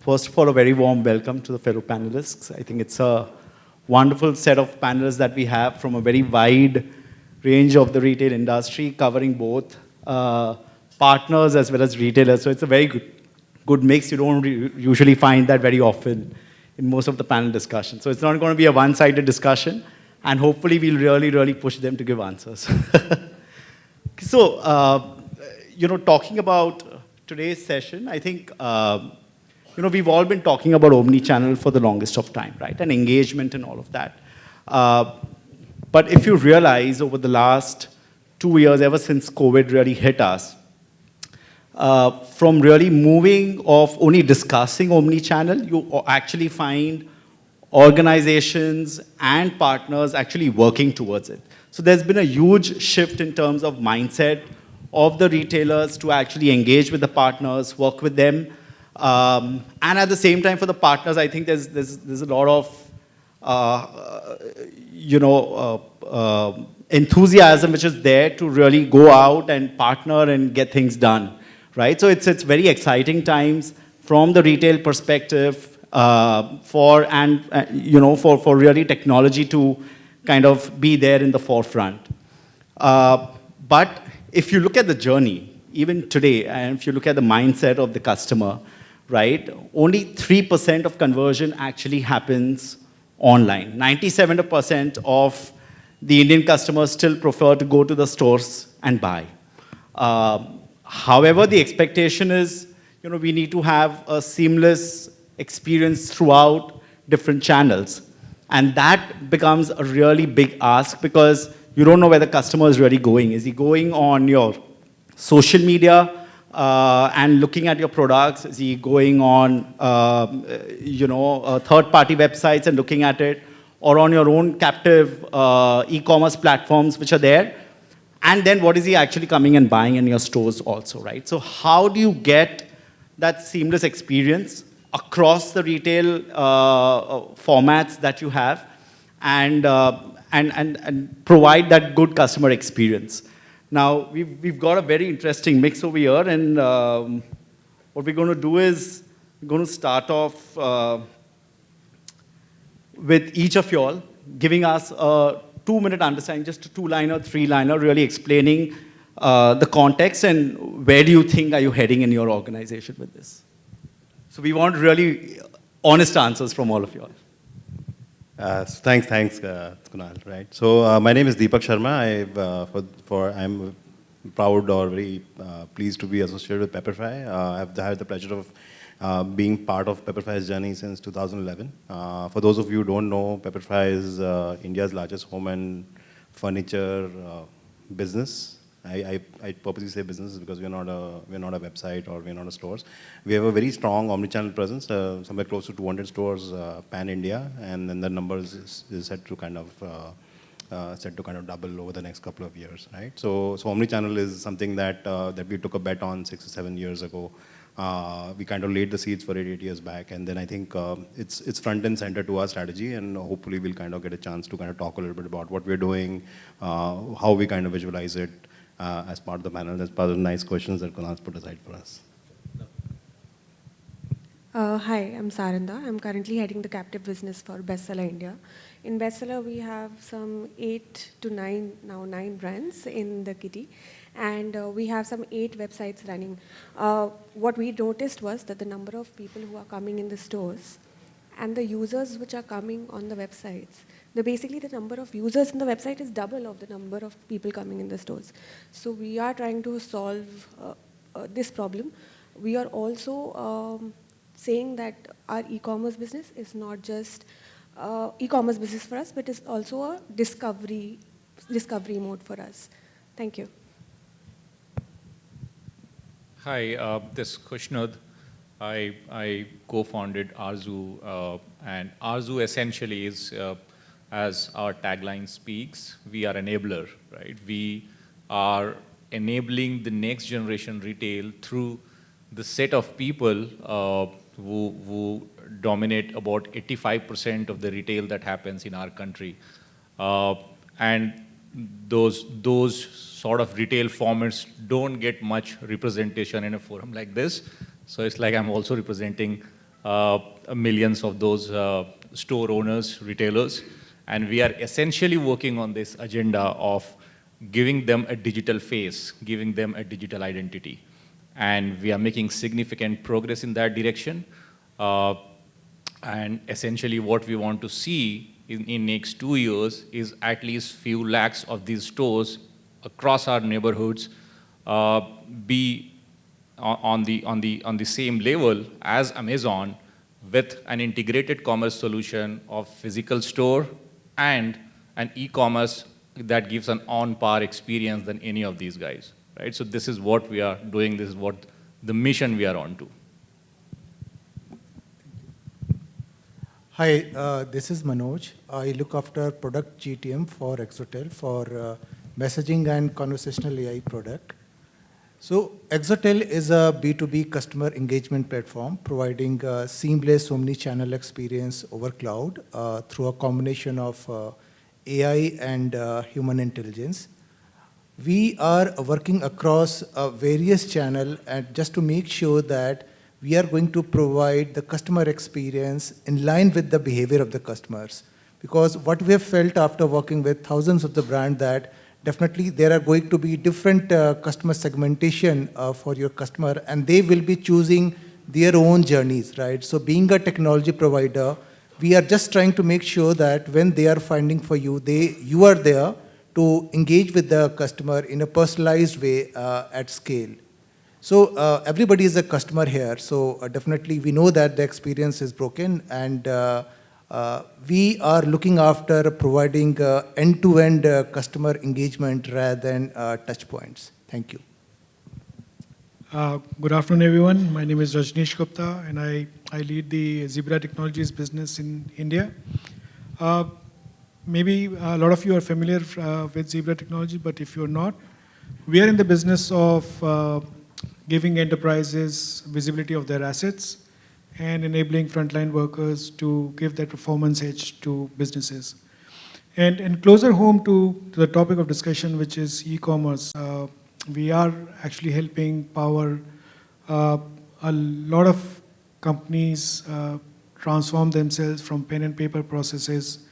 First of all, a very warm welcome to the fellow panelists. I think it's a wonderful set of panelists that we have from a very wide range of the retail industry, covering both partners as well as retailers. So it's a very good mix. You don't usually find that very often in most of the panel discussions. So it's not going to be a one-sided discussion, and hopefully we'll really push them to give answers. So, talking about today's session, I think, we've all been talking about omni-channel for the longest of time, right? And engagement and all of that. But if you realize over the last 2 years, ever since COVID really hit us, from really moving of only discussing omni-channel, you actually find organizations and partners actually working towards it. So there's been a huge shift in terms of mindset of the retailers to actually engage with the partners, work with them. And at the same time, for the partners, I think there's a lot of, enthusiasm which is there to really go out and partner and get things done, right? So it's very exciting times from the retail perspective for really technology to kind of be there in the forefront. But if you look at the journey, even today, and if you look at the mindset of the customer, right, only 3% of conversion actually happens online. 97% of the Indian customers still prefer to go to the stores and buy. However, the expectation is, we need to have a seamless experience throughout different channels. And that becomes a really big ask because you don't know where the customer is really going. Is he going on your social media and looking at your products? Is he going on, third-party websites and looking at it? Or on your own captive e-commerce platforms which are there? And then what is he actually coming and buying in your stores also, right? So how do you get that seamless experience across the retail formats that you have and provide that good customer experience? Now, we've got a very interesting mix over here, and what we're going to do is we're going to start off with each of you all giving us a 2-minute understanding, just a 2-liner, 3-liner, really explaining the context and where do you think are you heading in your organization with this. So we want really honest answers from all of you all. Thanks, Kunal. Right. So my name is Deepak Sharma. I'm proud or very pleased to be associated with Pepperfry. I've had the pleasure of being part of Pepperfry's journey since 2011. For those of you who don't know, Pepperfry is India's largest home and furniture business. I purposely say business because we're not a website or we're not a stores. We have a very strong omni-channel presence, somewhere close to 200 stores pan-India, and then the number is set to kind of double over the next couple of years, right? So omni-channel is something that we took a bet on 6 or 7 years ago. We kind of laid the seeds for it 8 years back, and then I think it's front and center to our strategy, and hopefully we'll kind of get a chance to kind of talk a little bit about what we're doing, how we kind of visualize it. As part of the panel, as part of the nice questions that Kunal's put aside for us. Hi, I'm Sarinda. I'm currently heading the captive business for Bestseller India. In Bestseller, we have some 8 to 9 brands in the kitty, and we have some 8 websites running. What we noticed was that the number of people who are coming in the stores and the users which are coming on the websites, basically the number of users in the website is double of the number of people coming in the stores. So we are trying to solve this problem. We are also saying that our e-commerce business is not just e-commerce business for us, but it's also a discovery mode for us. Thank you. Hi, this is Kushnad. I co-founded Arzu, and Arzu essentially is, as our tagline speaks, we are enabler, right? We are enabling the next generation retail through the set of people who dominate about 85% of the retail that happens in our country. And those sort of retail formats don't get much representation in a forum like this. So it's like I'm also representing millions of those store owners, retailers, and we are essentially working on this agenda of giving them a digital face, giving them a digital identity. And we are making significant progress in that direction. And essentially what we want to see in next 2 years is at least few lakhs of these stores across our neighborhoods be on the same level as Amazon, with an integrated commerce solution of physical store and an e-commerce that gives an on-par experience than any of these guys, right? So this is what we are doing. This is what the mission we are on to. Hi, this is Manoj. I look after product GTM for Exotel for messaging and conversational AI product. So Exotel is a B2B customer engagement platform providing a seamless omni-channel experience over cloud through a combination of AI and human intelligence. We are working across various channels and just to make sure that we are going to provide the customer experience in line with the behavior of the customers. Because what we have felt after working with thousands of the brand that definitely there are going to be different customer segmentation for your customer and they will be choosing their own journeys, right? So being a technology provider, we are just trying to make sure that when they are finding for you, you are there to engage with the customer in a personalized way at scale. So everybody is a customer here. So definitely we know that the experience is broken and we are looking after providing end-to-end customer engagement rather than touch points. Thank you. Good afternoon, everyone. My name is Rajneesh Gupta, and I lead the Zebra Technologies business in India. Maybe a lot of you are familiar with Zebra Technology, but if you're not, we are in the business of giving enterprises visibility of their assets and enabling frontline workers to give that performance edge to businesses. And closer home to the topic of discussion, which is e-commerce, we are actually helping power a lot of companies transform themselves from pen and paper processes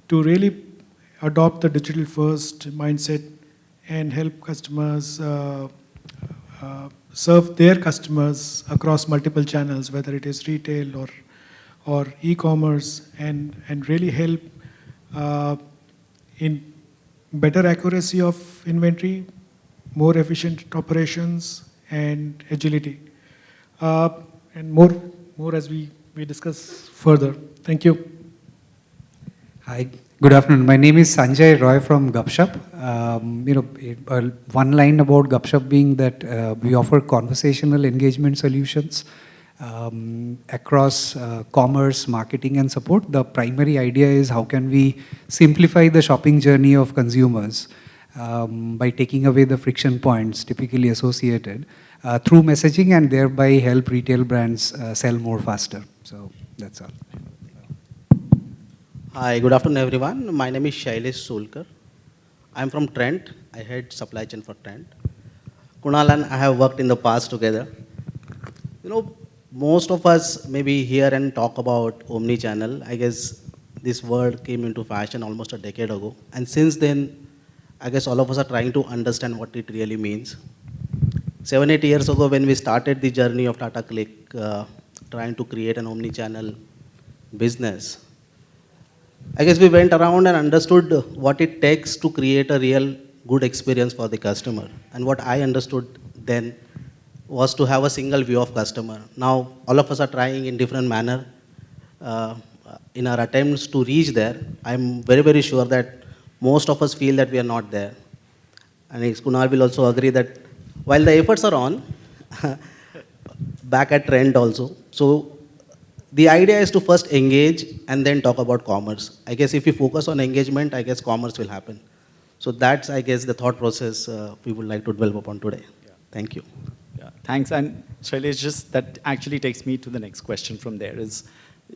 to really adopt the digital first mindset and help customers serve their customers across multiple channels, whether it is retail or e-commerce, and really help in better accuracy of inventory, more efficient operations, and agility. And more as we discuss further. Thank you. Hi, good afternoon. My name is Sanjay Roy from Gupshup. One line about Gupshup being that we offer conversational engagement solutions across commerce, marketing, and support. The primary idea is how can we simplify the shopping journey of consumers by taking away the friction points typically associated through messaging and thereby help retail brands sell more faster. So that's all. Hi, good afternoon everyone. My name is Shailesh Solkar. I'm from Trent. I head supply chain for Trent. Kunal and I have worked in the past together. You know, most of us maybe hear and talk about omni-channel. I guess this word came into fashion almost a decade ago. And since then, I guess all of us are trying to understand what it really means. 7-8 years ago when we started the journey of Tata Click, trying to create an omni-channel business, I guess we went around and understood what it takes to create a real good experience for the customer. And what I understood then was to have a single view of customer. Now, all of us are trying in different manner in our attempts to reach there. I'm very, very sure that most of us feel that we are not there. And Kunal will also agree that while the efforts are on, back at Trend also. So the idea is to first engage and then talk about commerce. I guess if you focus on engagement, I guess commerce will happen. So that's, I guess, the thought process we would like to develop upon today. Yeah. Thank you. Yeah, thanks. And Shailesh, just that actually takes me to the next question from there is,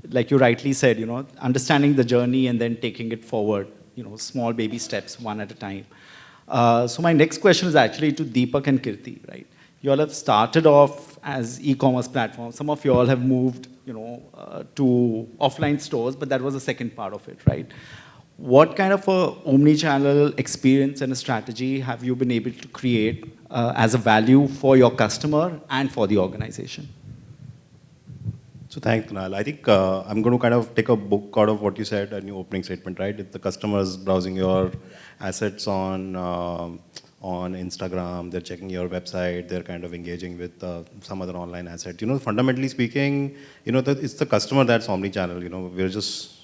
like you rightly said, understanding the journey and then taking it forward, small baby steps, one at a time. So my next question is actually to Deepak and Kirti, right? you all have started off as e-commerce platforms. Some of you all have moved, to offline stores, but that was the second part of it, right? What kind of a omni-channel experience and a strategy have you been able to create as a value for your customer and for the organization? So thanks, Kunal. I think I'm going to kind of take a book out of what you said in your opening statement, right? If the customer is browsing your assets on Instagram, they're checking your website, they're kind of engaging with some other online asset. Fundamentally speaking, it's the customer that's omni-channel. We're just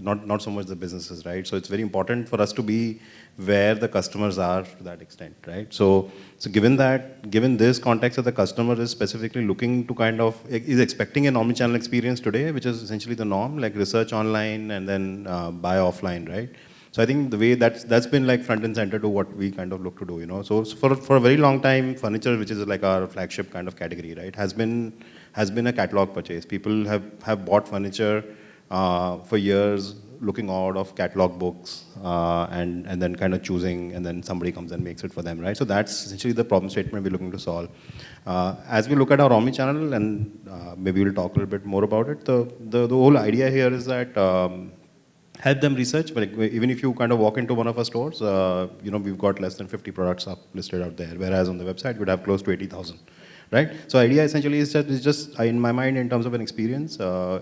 not so much the businesses, right? So it's very important for us to be where the customers are to that extent, right? So given this context that the customer is specifically looking to is expecting an omni-channel experience today, which is essentially the norm, like research online and then buy offline, right? So I think the way that's been like front and center to what we kind of look to do, So for a very long time, furniture, which is like our flagship kind of category, right, has been a catalog purchase. People have bought furniture for years, looking out of catalog books and then kind of choosing, and then somebody comes and makes it for them, right? So that's essentially the problem statement we're looking to solve. As we look at our omni-channel, and maybe we'll talk a little bit more about it, the whole idea here is that help them research. But even if you kind of walk into one of our stores, we've got less than 50 products up listed out there, whereas on the website we'd have close to 80,000. Right? So idea essentially is that it's just, in my mind, in terms of an experience,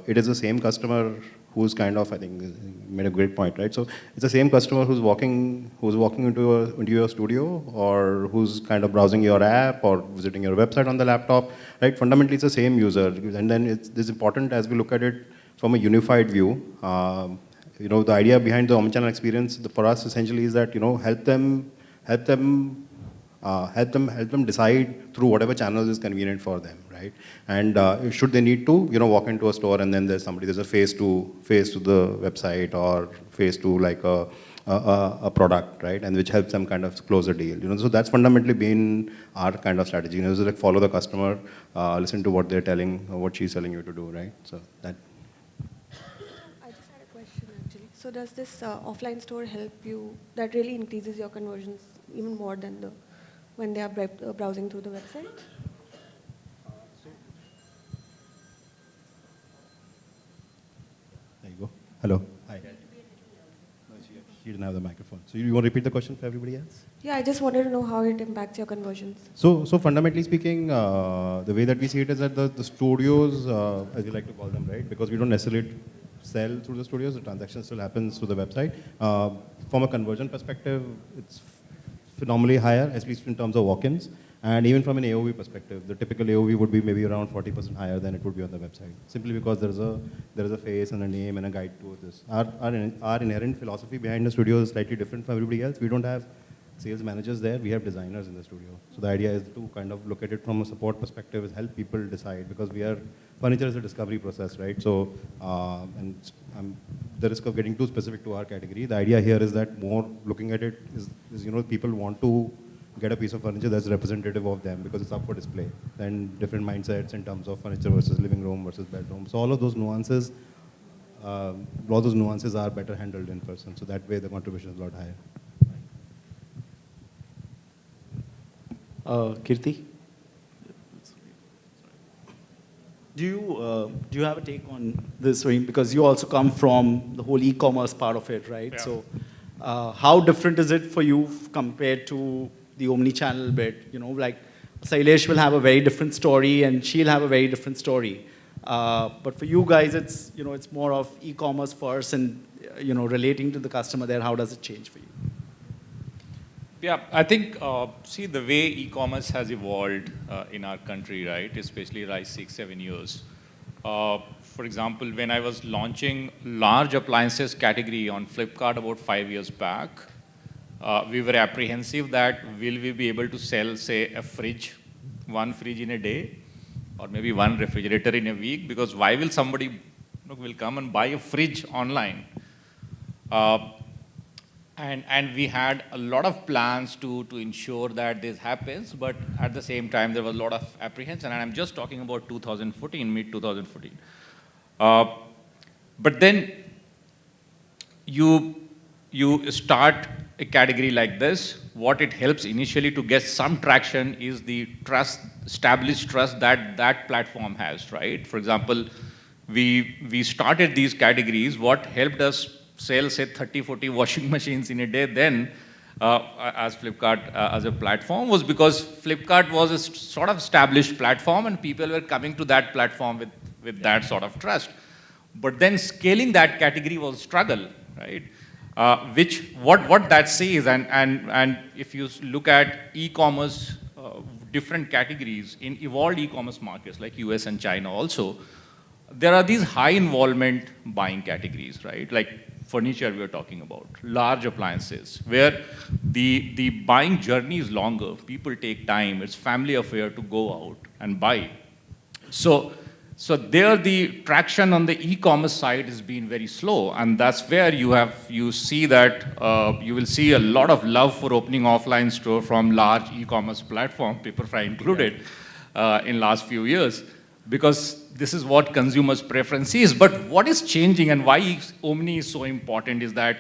it is the same customer who's kind of, I think, made a great point, right? So it's the same customer who's walking into your studio, or who's kind of browsing your app or visiting your website on the laptop, right? Fundamentally, it's the same user. And then it's important as we look at it from a unified view. The idea behind the omnichannel experience for us essentially is that, help them decide through whatever channels is convenient for them, right? And should they need to, walk into a store and then there's a face to the website, or face to like a product, right? And which helps them kind of close a deal. So that's fundamentally been our kind of strategy. It's like follow the customer, listen to what they're telling, or what she's telling you to do, right? So that. I just had a question actually. So does this offline store help you? That really increases your conversions even more than when they are browsing through the website? There you go. Hello. Hi. She didn't have the microphone. So you want to repeat the question for everybody else? Yeah, I just wanted to know how it impacts your conversions. So fundamentally speaking, the way that we see it is that the studios, as you like to call them, right? Because we don't necessarily sell through the studios, the transaction still happens through the website. From a conversion perspective, it's phenomenally higher, at least in terms of walk-ins. And even from an AOV perspective, the typical AOV would be maybe around 40% higher than it would be on the website, simply because there is a face and a name and a guide to this. Our inherent philosophy behind the studio is slightly different from everybody else. We don't have sales managers there, we have designers in the studio. So the idea is to kind of look at it from a support perspective, is help people decide, because furniture is a discovery process, right? So, the risk of getting too specific to our category, the idea here is that more looking at it is people want to get a piece of furniture that's representative of them, because it's up for display. And different mindsets in terms of furniture versus living room versus bedroom. So all of those nuances, are better handled in person. So that way the contribution is a lot higher. Kirti? Do you have a take on this, because you also come from the whole e-commerce part of it, right? Yeah. So how different is it for you compared to the omni-channel bit? Like Sailesh will have a very different story and she'll have a very different story. But for you guys, it's more of e-commerce first and relating to the customer there. How does it change for you? Yeah, I think, see, the way e-commerce has evolved in our country, right, especially like 6-7 years. For example, when I was launching large appliances category on Flipkart about 5 years back, we were apprehensive that will we be able to sell, say, one fridge in a day, or maybe one refrigerator in a week, because why will somebody will come and buy a fridge online? And we had a lot of plans to ensure that this happens, but at the same time, there was a lot of apprehension. And I'm just talking about 2014, mid-2014. But then you start a category like this, what it helps initially to get some traction is the trust, established trust that that platform has, right? For example, we started these categories. What helped us sell, say, 30, 40 washing machines in a day then, as Flipkart as a platform, was because Flipkart was a sort of established platform and people were coming to that platform with that sort of trust. But then scaling that category was a struggle, right? What that says, and if you look at e-commerce, different categories in evolved e-commerce markets like US and China also, there are these high involvement buying categories, right? Like furniture we were talking about, large appliances, where the buying journey is longer. People take time, it's family affair to go out and buy. So there the traction on the e-commerce side has been very slow, and that's where you see that you will see a lot of love for opening offline store from large e-commerce platform, Pepperfry included, in last few years, because this is what consumers' preference is. But what is changing and why Omni is so important is that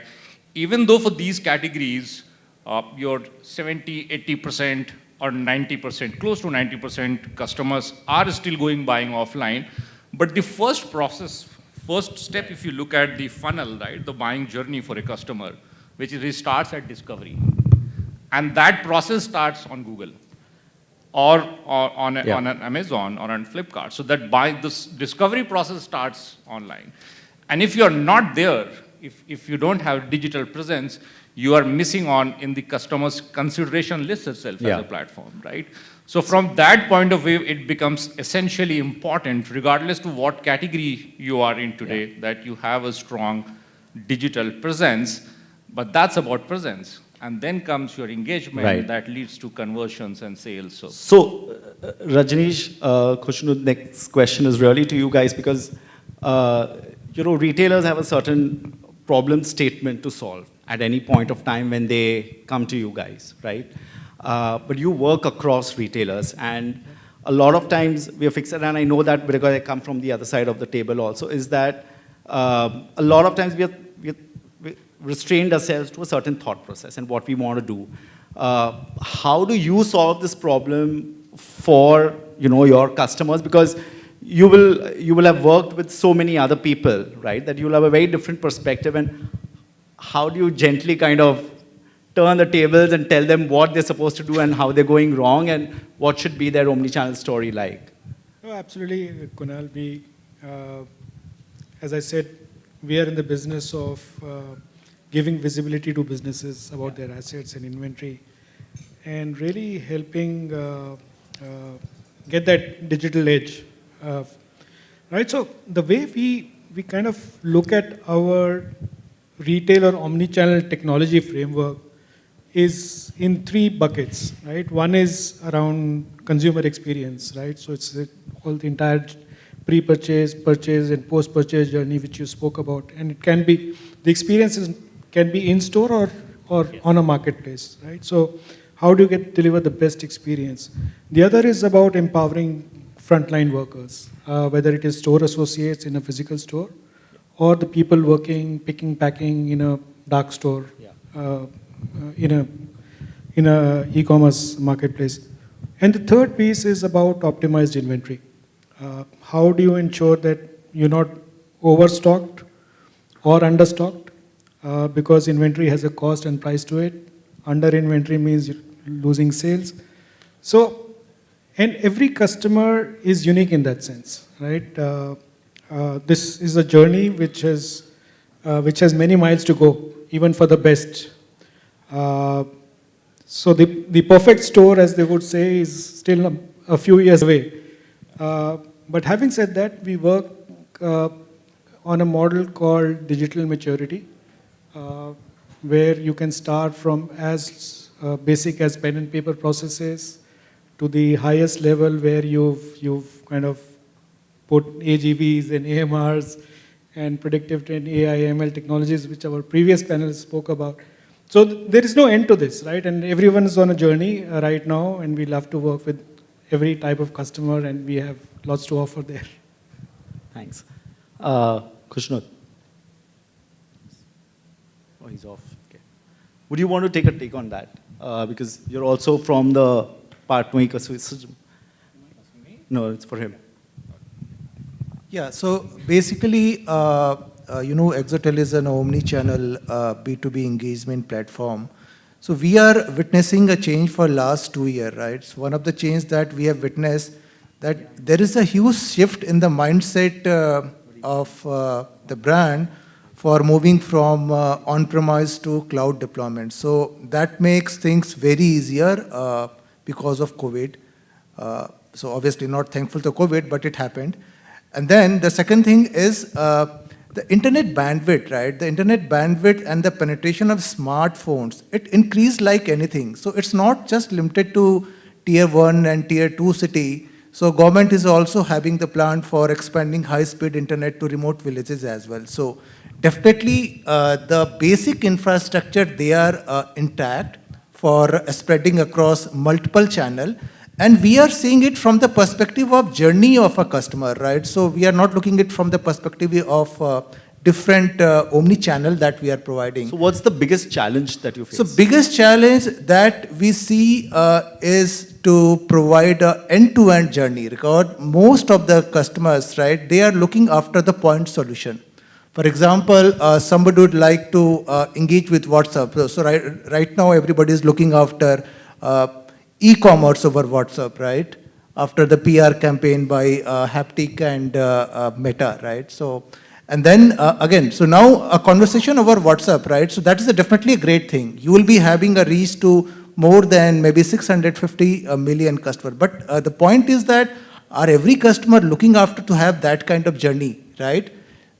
even though for these categories, your 70, 80%, or 90%, close to 90% customers are still buying offline. But the first step, if you look at the funnel, right, the buying journey for a customer, which is, it starts at discovery. And that process starts on Google or on an Amazon or on Flipkart. So that this discovery process starts online. And if you're not there, if you don't have digital presence, you are missing on in the customer's consideration list itself as a platform, right? So from that point of view, it becomes essentially important, regardless to what category you are in today, that you have a strong digital presence, but that's about presence. And then comes your engagement that leads to conversions and sales. So Rajneesh, Khushnud, next question is really to you guys, because retailers have a certain problem statement to solve at any point of time when they come to you guys, right? But you work across retailers, and a lot of times we are fixed, and I know that because I come from the other side of the table also, is that a lot of times we restrained ourselves to a certain thought process and what we want to do. How do you solve this problem for your customers? Because you will have worked with so many other people, right? That you'll have a very different perspective, and how do you gently kind of turn the tables and tell them what they're supposed to do and how they're going wrong and what should be their omni-channel story like? Oh, absolutely, Kunal. We, as I said, we are in the business of giving visibility to businesses about their assets and inventory, and really helping get that digital edge. Right. So the way we kind of look at our retail or omni-channel technology framework is in 3 buckets, right? One is around consumer experience, right? So it's all the entire pre-purchase, purchase, and post-purchase journey which you spoke about, and it can be the experiences can be in store or on a marketplace, right? So how do you deliver the best experience? The other is about empowering frontline workers, whether it is store associates in a physical store or the people working, picking, packing in a dark store, in a e-commerce marketplace. And the third piece is about optimized inventory. How do you ensure that you're not overstocked or understocked? Because inventory has a cost and price to it. Under inventory means you're losing sales. So, and every customer is unique in that sense, right? This is a journey which has many miles to go, even for the best. So the perfect store, as they would say, is still a few years away. But having said that, we work on a model called digital maturity, where you can start from as basic as pen and paper processes to the highest level where you've kind of put AGVs and AMRs and predictive and AI ML technologies, which our previous panelists spoke about. So there is no end to this, right? And everyone is on a journey right now, and we love to work with every type of customer, and we have lots to offer there. Thanks. Khushnud. Oh, he's off. Okay. Would you want to take a take on that? Because you're also from the partner ecosystem. No, it's for him. Yeah, so basically, Exotel is an omni-channel B2B engagement platform. So we are witnessing a change for last 2 years, right? So one of the change that we have witnessed that there is a huge shift in the mindset of the brand for moving from on-premise to cloud deployment. So that makes things very easier because of COVID. So obviously not thankful to COVID, but it happened. And then the second thing is the internet bandwidth, right? The internet bandwidth and the penetration of smartphones, it increased like anything. So it's not just limited to tier 1 and tier 2 city. So government is also having the plan for expanding high-speed internet to remote villages as well. So definitely the basic infrastructure, they are intact for spreading across multiple channels. And we are seeing it from the perspective of journey of a customer, right? So we are not looking at it from the perspective of different omni-channel that we are providing. So what's the biggest challenge that you face? So biggest challenge that we see is to provide an end-to-end journey. Because most of the customers, right, they are looking after the point solution. For example, somebody would like to engage with WhatsApp. So right now everybody is looking after e-commerce over WhatsApp, right? After the PR campaign by Haptic and Meta, right? So, and then again, so now a conversation over WhatsApp, right? So that is definitely a great thing. You will be having a reach to more than maybe 650 million customers. But the point is that are every customer looking after to have that kind of journey, right?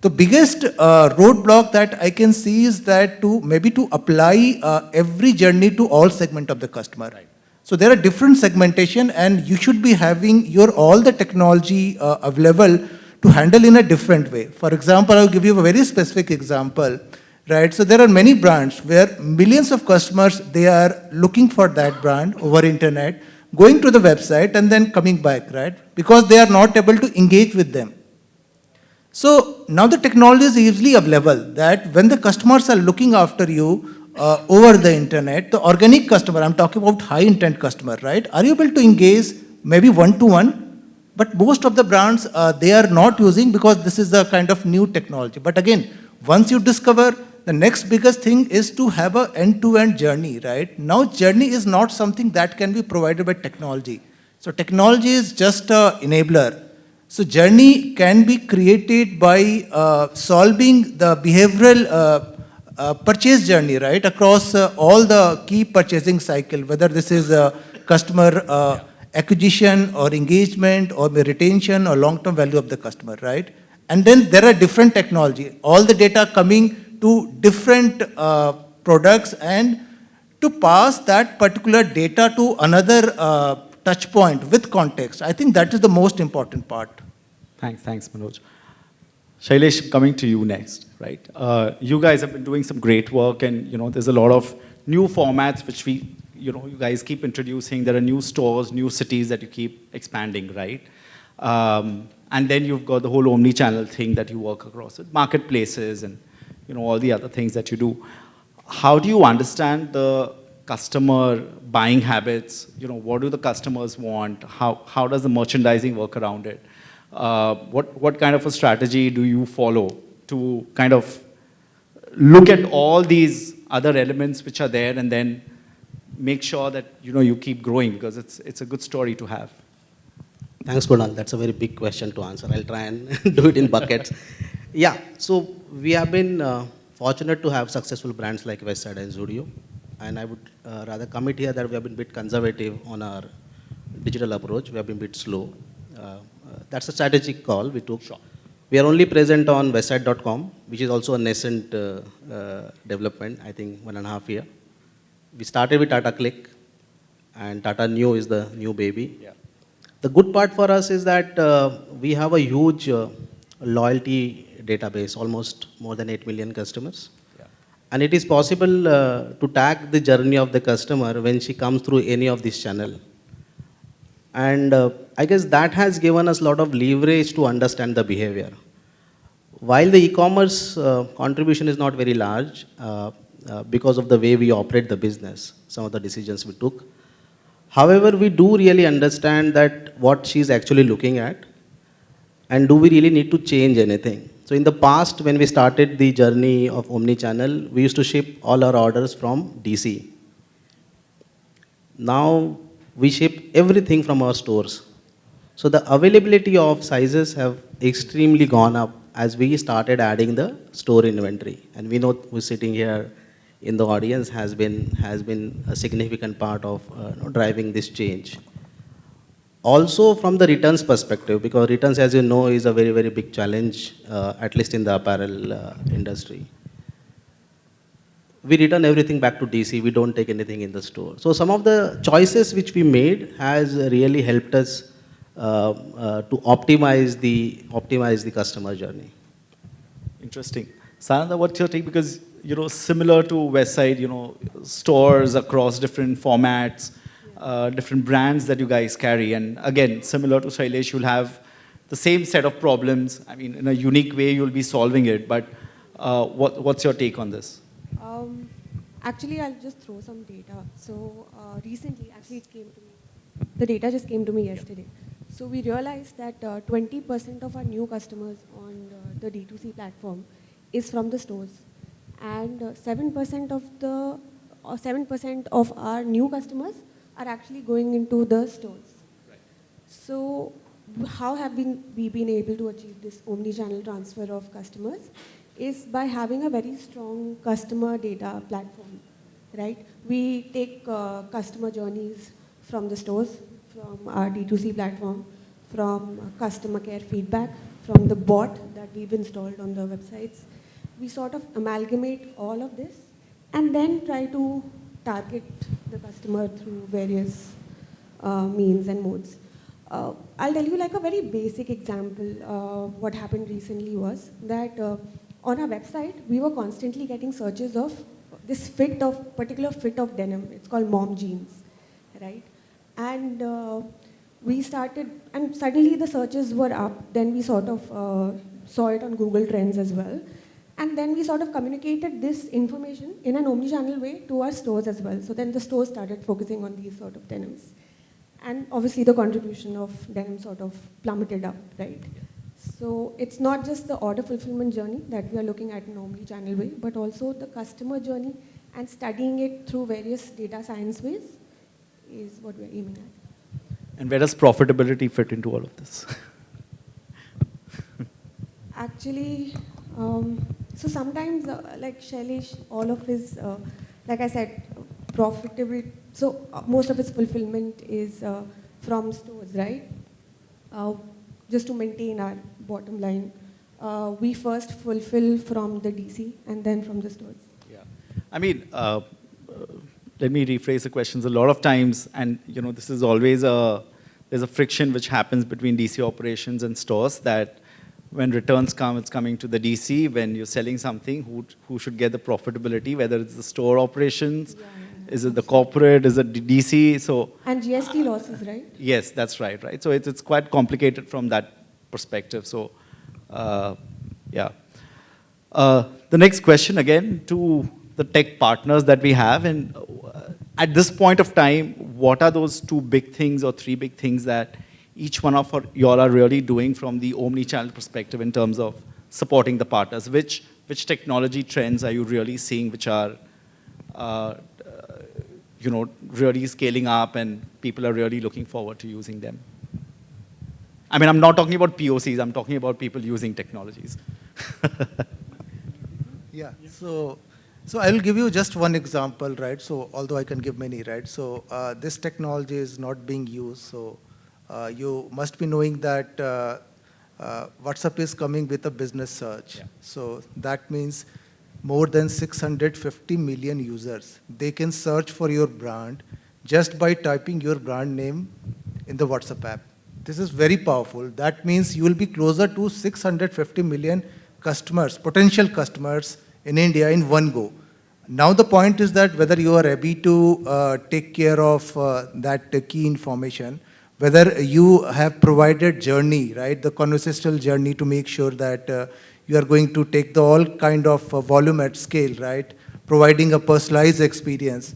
The biggest roadblock that I can see is that to apply every journey to all segment of the customer. Right. So there are different segmentation and you should be having your all the technology available to handle in a different way. For example, I'll give you a very specific example, right? So there are many brands where millions of customers, they are looking for that brand over internet, going to the website and then coming back, right? Because they are not able to engage with them. So now the technology is easily available that when the customers are looking after you, over the internet, the organic customer, I'm talking about high intent customer, right? Are you able to engage maybe one-to-one? But most of the brands, they are not using because this is a kind of new technology. But again, once you discover, the next biggest thing is to have an end-to-end journey, right? Now journey is not something that can be provided by technology. So technology is just an enabler. So journey can be created by solving the behavioral purchase journey, right, across all the key purchasing cycle, whether this is customer acquisition or engagement or retention or long-term value of the customer, right? And then there are different technology, all the data coming to different products and to pass that particular data to another touch point with context. I think that is the most important part. Thanks, Manoj. Shailesh, coming to you next, right? You guys have been doing some great work and, there's a lot of new formats which you guys keep introducing. There are new stores, new cities that you keep expanding, right? And then you've got the whole omni-channel thing that you work across with marketplaces and, all the other things that you do. How do you understand the customer buying habits? What do the customers want? How does the merchandising work around it? What kind of a strategy do you follow to kind of look at all these other elements which are there and then make sure that you keep growing, because it's a good story to have? Thanks, Kunal. That's a very big question to answer. I'll try and do it in buckets. Yeah, so we have been fortunate to have successful brands like Westside and Zudio. And I would rather commit here that we have been a bit conservative on our digital approach. We have been a bit slow. That's a strategic call we took. Sure. We are only present on westside.com, which is also a nascent development, I think 1.5 years. We started with Tata Click, and Tata Neo is the new baby. Yeah. The good part for us is that we have a huge loyalty database, almost more than 8 million customers. Yeah. And it is possible to tag the journey of the customer when she comes through any of these channels. And I guess that has given us a lot of leverage to understand the behavior. While the e-commerce contribution is not very large, because of the way we operate the business, some of the decisions we took. However, we do really understand that what she's actually looking at, and do we really need to change anything? So in the past, when we started the journey of Omni-Channel, we used to ship all our orders from DC. Now, we ship everything from our stores. So the availability of sizes have extremely gone up as we started adding the store inventory. And we know who's sitting here in the audience has been a significant part of driving this change. Also from the returns perspective, because returns, as you know, is a very, very big challenge, at least in the apparel industry. We return everything back to DC, we don't take anything in the store. So some of the choices which we made has really helped us to optimize the customer journey. Interesting. Sananda, what's your take? Because, similar to Westside, stores across different formats, different brands that you guys carry. And again, similar to Shailesh, you'll have the same set of problems. I mean, in a unique way, you'll be solving it. But what's your take on this? Actually, I'll just throw some data. So recently, actually it came to me. The data just came to me yesterday. So we realized that 20% of our new customers on the D2C platform is from the stores. And 7% of our new customers are actually going into the stores. Right. So how have we been able to achieve this omni-channel transfer of customers is by having a very strong customer data platform, right? We take customer journeys from the stores, from our D2C platform, from customer care feedback, from the bot that we've installed on the websites. We sort of amalgamate all of this and then try to target the customer through various means and modes. I'll tell you like a very basic example. What happened recently was that on our website, we were constantly getting searches of this particular fit of denim. It's called mom jeans, right? And we started, and suddenly the searches were up. Then we sort of saw it on Google Trends as well. And then we sort of communicated this information in an omni-channel way to our stores as well. So then the stores started focusing on these sort of denims. And obviously the contribution of denim sort of plummeted up, right? So it's not just the order fulfillment journey that we are looking at in omni-channel way, but also the customer journey and studying it through various data science ways is what we're aiming at. And where does profitability fit into all of this? Actually, so sometimes, like Shailesh, all of his, like I said, profitable, so most of its fulfillment is from stores, right? Just to maintain our bottom line. We first fulfill from the DC and then from the stores. Yeah. I mean, let me rephrase the questions. A lot of times, and this is always there's a friction which happens between DC operations and stores that when returns come, it's coming to the DC. When you're selling something, who should get the profitability, whether it's the store operations, is it the corporate, is it the DC? So and GST losses, right? Yes, that's right, right? So it's quite complicated from that perspective. So, yeah. The next question again to the tech partners that we have, and at this point of time, what are those two big things or three big things that each one of you all are really doing from the omni-channel perspective in terms of supporting the partners? Which technology trends are you really seeing which are really scaling up and people are really looking forward to using them? I mean, I'm not talking about POCs, I'm talking about people using technologies. Yeah, so I will give you just one example, right? So although I can give many, right? So this technology is not being used. So you must be knowing that WhatsApp is coming with a business search. Yeah. So that means more than 650 million users. They can search for your brand just by typing your brand name in the WhatsApp app. This is very powerful. That means you will be closer to 650 million customers, potential customers in India in one go. Now the point is that whether you are ready to take care of that key information, whether you have provided journey, right, the conversational journey to make sure that you are going to take the all kind of volume at scale, right? providing a personalized experience.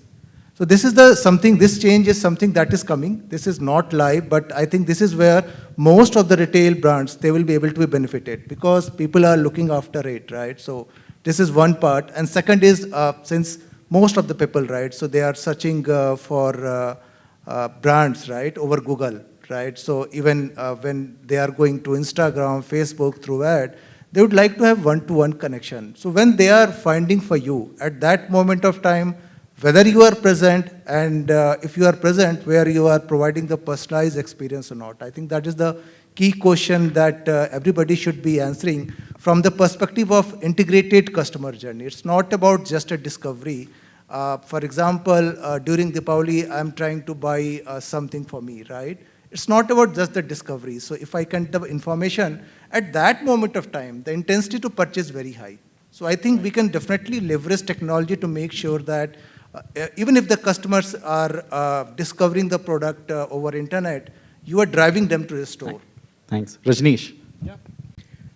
So this is this change is something that is coming. This is not live, but I think this is where most of the retail brands, they will be able to be benefited because people are looking after it, right? So this is one part. And second is, since most of the people, right, so they are searching for brands, right, over Google, right? So even when they are going to Instagram, Facebook through ad, they would like to have one-to-one connection. So when they are finding for you, at that moment of time, whether you are present and if you are present, where you are providing the personalized experience or not. I think that is the key question that everybody should be answering from the perspective of integrated customer journey. It's not about just a discovery. For example, during Deepavali, I'm trying to buy something for me, right? It's not about just the discovery. So if I can have information, at that moment of time, the intensity to purchase is very high. So I think we can definitely leverage technology to make sure that even if the customers are discovering the product over internet, you are driving them to the store. Thanks. Rajneesh. Yeah.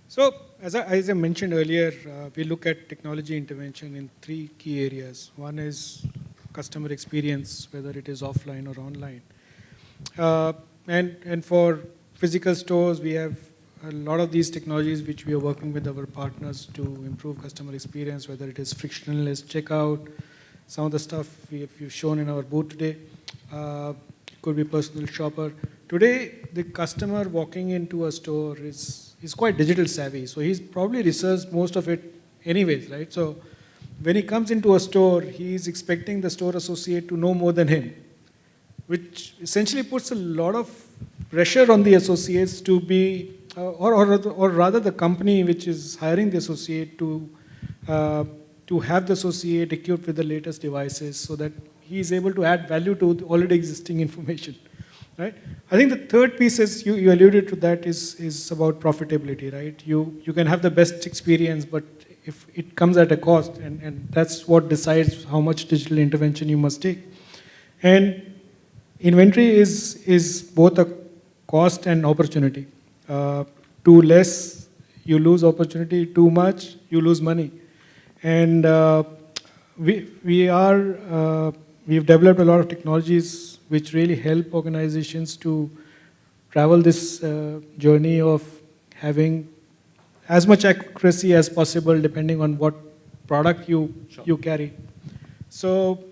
So as I mentioned earlier, we look at technology intervention in 3 key areas. One is customer experience, whether it is offline or online. And for physical stores, we have a lot of these technologies which we are working with our partners to improve customer experience, whether it is frictionless checkout, some of the stuff we've shown in our booth today. Could be personal shopper. Today, the customer walking into a store is quite digital savvy, so he's probably researched most of it anyways, right? So when he comes into a store, he's expecting the store associate to know more than him, which essentially puts a lot of pressure on the associates to be, or rather the company which is hiring the associate to have the associate equipped with the latest devices so that he is able to add value to the already existing information, right? I think the third piece is, you alluded to that, is about profitability, right? You can have the best experience, but if it comes at a cost, and that's what decides how much digital intervention you must take. And inventory is both a cost and opportunity. Too less, you lose opportunity. Too much, you lose money. And we've developed a lot of technologies which really help organizations to travel this journey of having as much accuracy as possible depending on what product you carry. So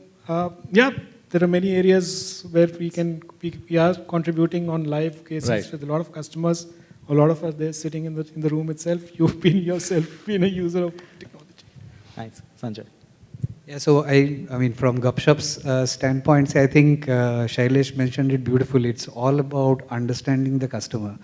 yeah, there are many areas where we are contributing on live cases with a lot of customers. A lot of us there sitting in the room itself. You've been yourself been a user of technology. Thanks. Sanjay. Yeah, so I mean, from Gupshup's standpoint, I think Shailesh mentioned it beautifully. It's all about understanding the customer.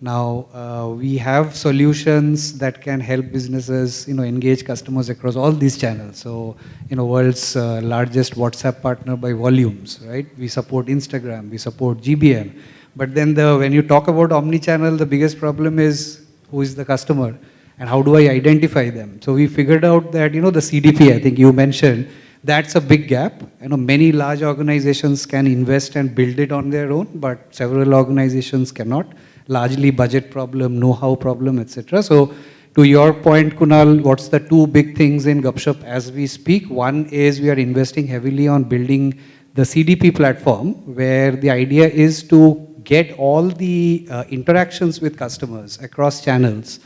Now, we have solutions that can help businesses, engage customers across all these channels. So, world's largest WhatsApp partner by volumes, right? We support Instagram, we support GBM. But then when you talk about omni-channel, the biggest problem is who is the customer and how do I identify them? So we figured out that, the CDP, I think you mentioned, that's a big gap. Many large organizations can invest and build it on their own, but several organizations cannot. Largely budget problem, know-how problem, etc. So to your point, Kunal, what's the 2 big things in Gupshup as we speak? One is we are investing heavily on building the CDP platform, where the idea is to get all the interactions with customers across channels,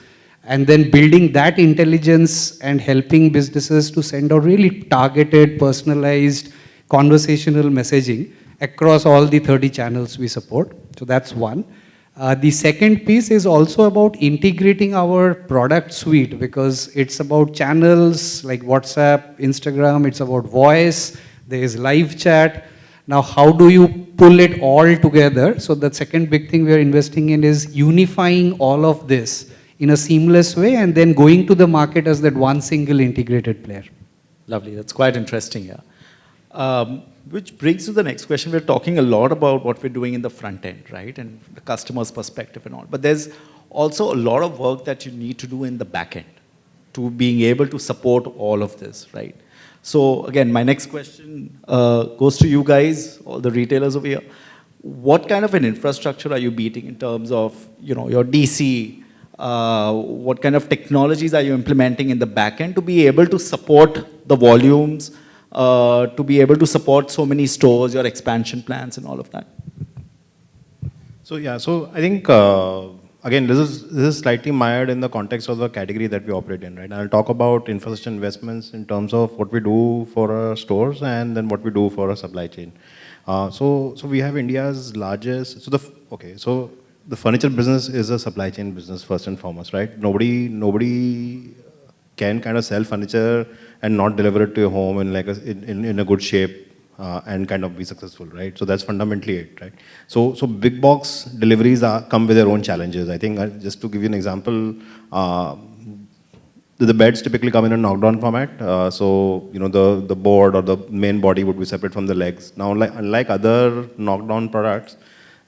and then building that intelligence and helping businesses to send out really targeted, personalized, conversational messaging across all the 30 channels we support. So that's one. The second piece is also about integrating our product suite, because it's about channels like WhatsApp, Instagram, it's about voice, there is live chat. Now, how do you pull it all together? So the second big thing we are investing in is unifying all of this in a seamless way and then going to the market as that one single integrated player. Lovely, that's quite interesting, yeah. Which brings to the next question. We're talking a lot about what we're doing in the front end, right? And the customer's perspective and all. But there's also a lot of work that you need to do in the back end to being able to support all of this, right? So again, my next question goes to you guys, all the retailers over here. What kind of an infrastructure are you beating in terms of, your DC? What kind of technologies are you implementing in the back end to be able to support the volumes to be able to support so many stores, your expansion plans and all of that? So yeah, so I think again this is slightly mired in the context of the category that we operate in, right? And I'll talk about infrastructure investments in terms of what we do for our stores and then what we do for our supply chain. So we have India's largest. So the furniture business is a supply chain business first and foremost, right? Nobody can kind of sell furniture and not deliver it to your home in like in a good shape. And kind of be successful, right? So that's fundamentally it, right? So big box deliveries come with their own challenges. I think just to give you an example, the beds typically come in a knockdown format. So you know the board or the main body would be separate from the legs. Now, unlike other knockdown products,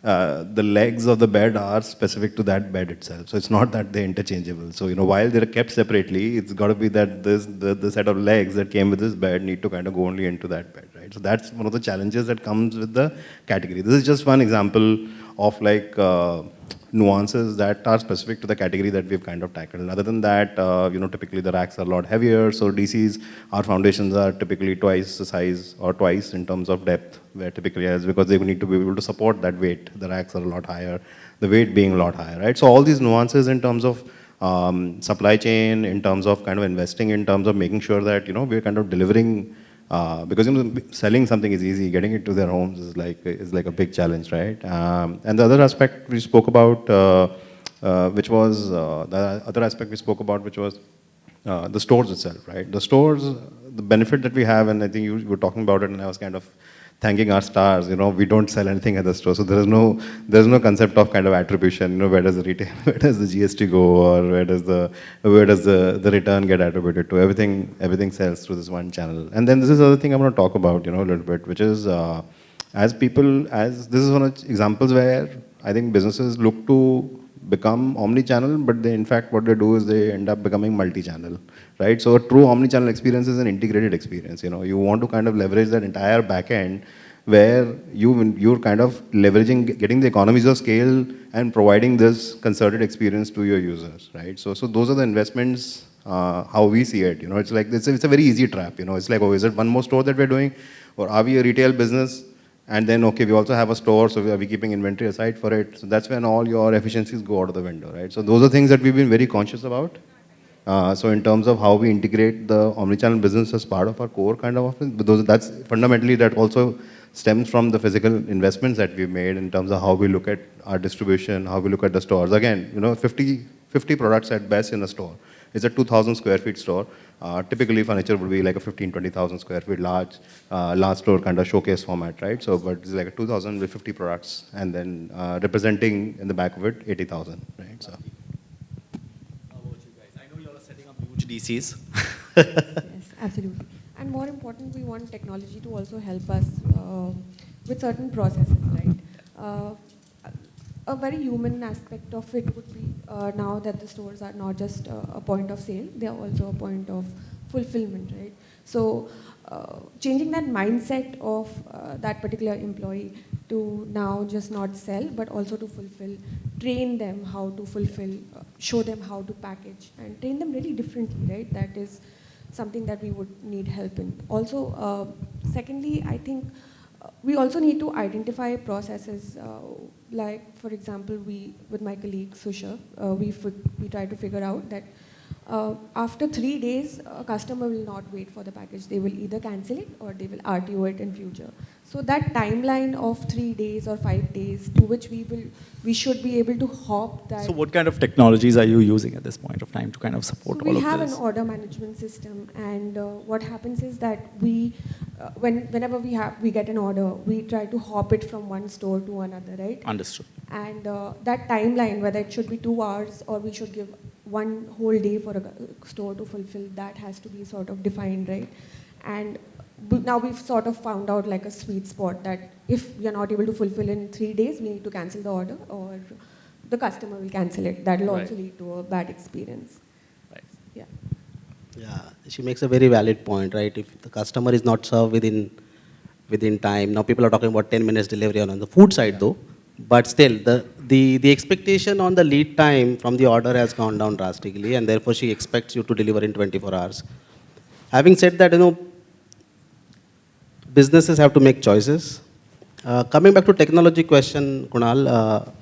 the legs of the bed are specific to that bed itself. So it's not that they're interchangeable. So, you know, while they're kept separately, it's got to be that the set of legs that came with this bed need to kind of go only into that bed, right? So that's one of the challenges that comes with the category. This is just one example of like nuances that are specific to the category that we've kind of tackled. Other than that, you know, typically the racks are a lot heavier. So DCs, our foundations are typically twice the size or twice in terms of depth, where typically as because they need to be able to support that weight. The racks are a lot higher, the weight being a lot higher, right? So all these nuances in terms of supply chain, in terms of kind of investing, in terms of making sure that, you know, we're kind of delivering because you know, selling something is easy, getting it to their homes is like a big challenge, right? And the other aspect we spoke about, which was the other aspect we spoke about, which was the stores itself, right? The stores, the benefit that we have, and I think you were talking about it, and I was kind of thanking our stars. You know, we don't sell anything at the store, so there's no concept of kind of attribution. You know, where does the retail, where does the GST go, or where does the return get attributed to? Everything sells through this one channel. And then this is the other thing I'm going to talk about, you know, a little bit, which is as this is one of the examples where I think businesses look to become omni-channel, but they, in fact, what they do is they end up becoming multi-channel, right? So a true omni-channel experience is an integrated experience. You know, you want to kind of leverage that entire back-end where you're kind of leveraging, getting the economies of scale and providing this concerted experience to your users, right? So those are the investments, how we see it. You know, it's like, it's a very easy trap. You know, it's like, oh, is it one more store that we're doing? Or are we a retail business? And then, okay, we also have a store, so are we keeping inventory aside for it? So that's when all your efficiencies go out of the window, right? So those are things that we've been very conscious about. So in terms of how we integrate the omnichannel business as part of our core kind of offering, but that's fundamentally that also stems from the physical investments that we've made in terms of how we look at our distribution, how we look at the stores. Again, you know, 50 products at best in a store. It's a 2,000 square feet store. Typically, furniture would be like a 20,000 square feet large store kind of showcase format, right? So, but it's like a 2,000 with 50 products, and then representing in the back of it 80,000, right? So. How about you guys? I know you all are setting up huge DCs. Yes, absolutely. And more important, we want technology to also help us with certain processes, right? A very human aspect of it would be now that the stores are not just a point of sale, they are also a point of fulfillment, right? So changing that mindset of that particular employee to now just not sell, but also to fulfill, train them how to fulfill, show them how to package, and train them really differently, right? That is something that we would need help in. Also, secondly, I think we also need to identify processes, like, for example, with my colleague Susha, we try to figure out that after 3 days, a customer will not wait for the package. They will either cancel it or they will RTO it in future. So that timeline of 3 days or 5 days to which we should be able to hop that. So what kind of technologies are you using at this point of time to kind of support all of this? We have an order management system, and what happens is that we, whenever we get an order, we try to hop it from one store to another, right? Understood. And that timeline, whether it should be 2 hours or we should give one whole day for a store to fulfill, that has to be sort of defined, right? And now we've sort of found out like a sweet spot that if we are not able to fulfill in 3 days, we need to cancel the order, or the customer will cancel it. That will also lead to a bad experience. Right. Yeah. Yeah, she makes a very valid point, right? If the customer is not served within time, now people are talking about 10 minutes delivery on the food side though, but still the expectation on the lead time from the order has gone down drastically, and therefore she expects you to deliver in 24 hours. Having said that, businesses have to make choices. Coming back to technology question, Kunal,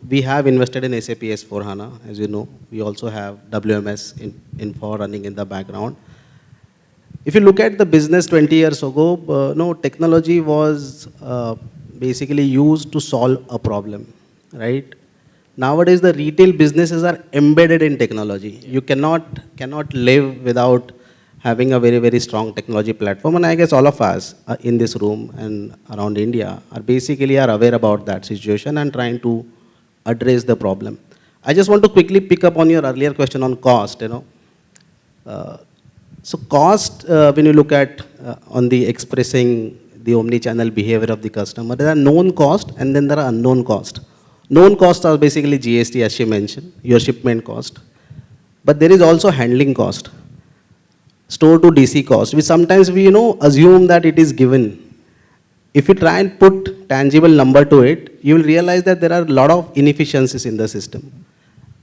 we have invested in SAP S/4HANA, as you know. We also have WMS Info running in the background. If you look at the business 20 years ago, no, technology was basically used to solve a problem, right? Nowadays, the retail businesses are embedded in technology. You cannot live without having a very, very strong technology platform. And I guess all of us in this room and around India are basically aware about that situation and trying to address the problem. I just want to quickly pick up on your earlier question on cost, So cost, when you look at on the expressing the omni-channel behavior of the customer, there are known cost and then there are unknown cost. Known costs are basically GST, as she mentioned, your shipment cost. But there is also handling cost, store to DC cost, which sometimes we assume that it is given. If you try and put tangible number to it, you will realize that there are a lot of inefficiencies in the system.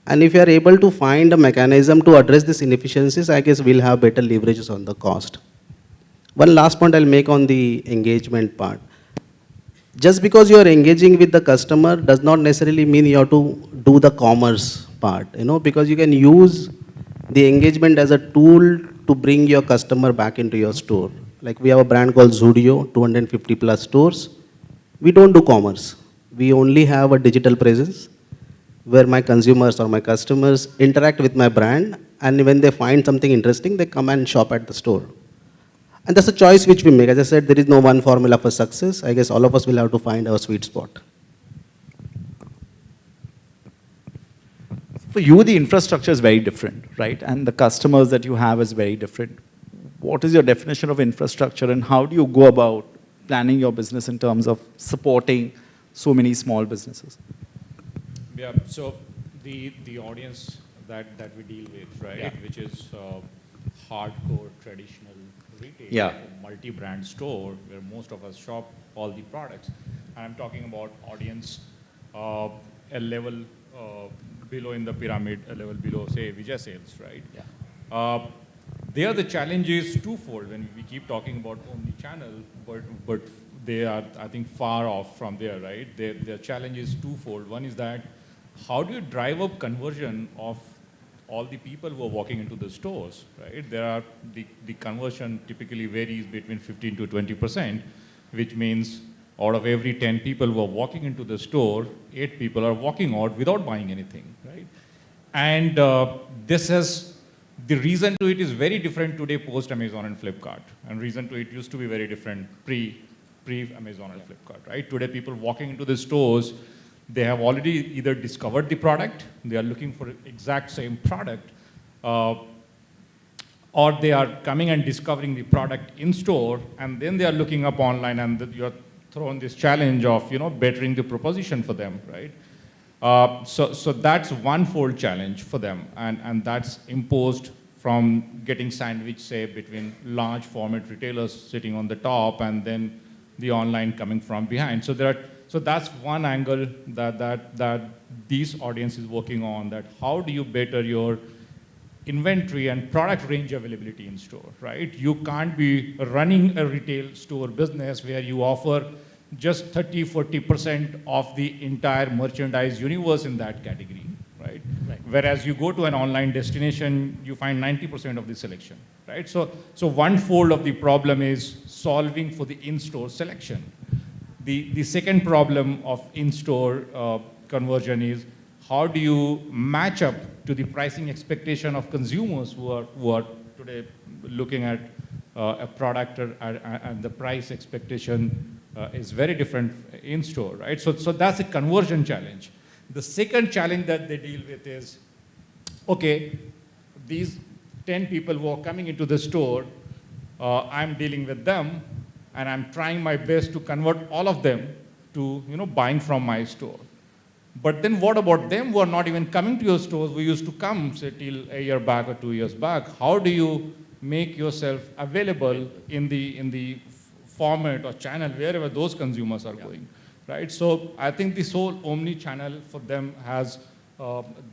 And if you are able to find a mechanism to address these inefficiencies, I guess we'll have better leverages on the cost. One last point I'll make on the engagement part. Just because you are engaging with the customer does not necessarily mean you have to do the commerce part, because you can use the engagement as a tool to bring your customer back into your store. Like we have a brand called Zudio, 250 plus stores. We don't do commerce. We only have a digital presence where my consumers or my customers interact with my brand, and when they find something interesting, they come and shop at the store. And that's a choice which we make. As I said, there is no one formula for success. I guess all of us will have to find our sweet spot. For you, the infrastructure is very different, right? And the customers that you have is very different. What is your definition of infrastructure, and how do you go about planning your business in terms of supporting so many small businesses? Yeah, so the audience that we deal with, right, yeah, which is hardcore traditional retail, yeah, multi-brand store where most of us shop all the products. And I'm talking about audience a level below in the pyramid, a level below, say, Vijay Sales, right? Yeah. There the challenge is twofold when we keep talking about omni-channel, but they are, I think, far off from there, right? Their challenge is twofold. One is that how do you drive up conversion of all the people who are walking into the stores, right? The conversion typically varies between 15 to 20%, which means out of every 10 people who are walking into the store, 8 people are walking out without buying anything, right? And the reason to it is very different today post Amazon and Flipkart. And reason to it used to be very different pre-Amazon and Flipkart, right? Today people walking into the stores, they have already either discovered the product, they are looking for exact same product, or they are coming and discovering the product in store, and then they are looking up online, and you're thrown this challenge of bettering the proposition for them, right? So that's one-fold challenge for them, and that's imposed from getting sandwiched, say, between large format retailers sitting on the top and then the online coming from behind. So that's one angle that this audience is working on, that how do you better your inventory and product range availability in store, right? You can't be running a retail store business where you offer just 30, 40% of the entire merchandise universe in that category, right? Whereas you go to an online destination, you find 90% of the selection, right? So one fold of the problem is solving for the in-store selection. The second problem of in-store conversion is how do you match up to the pricing expectation of consumers who are today looking at a product and the price expectation is very different in store, right? So that's a conversion challenge. The second challenge that they deal with is, okay, these 10 people who are coming into the store, I'm dealing with them, and I'm trying my best to convert all of them to buying from my store. But then what about them who are not even coming to your stores, who used to come, say, till a year back or 2 years back? How do you make yourself available in the format or channel wherever those consumers are going, right? So I think this whole omni-channel for them has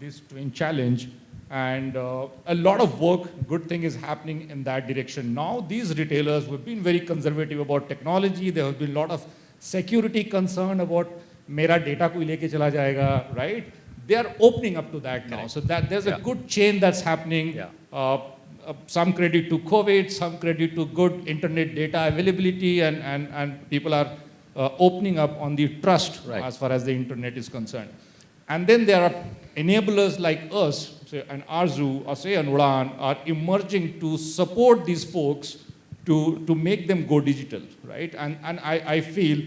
this twin challenge. And a lot of work, good thing is happening in that direction. Now, these retailers who have been very conservative about technology, there have been a lot of security concern about mera data koi leke chala jayega, right? They are opening up to that now. So that there's a good chain that's happening. Some credit to COVID, some credit to good internet data availability, and people are opening up on the trust as far as the internet is concerned. And then there are enablers like us, say an Arzu or say an Udan, are emerging to support these folks to make them go digital, right? And I feel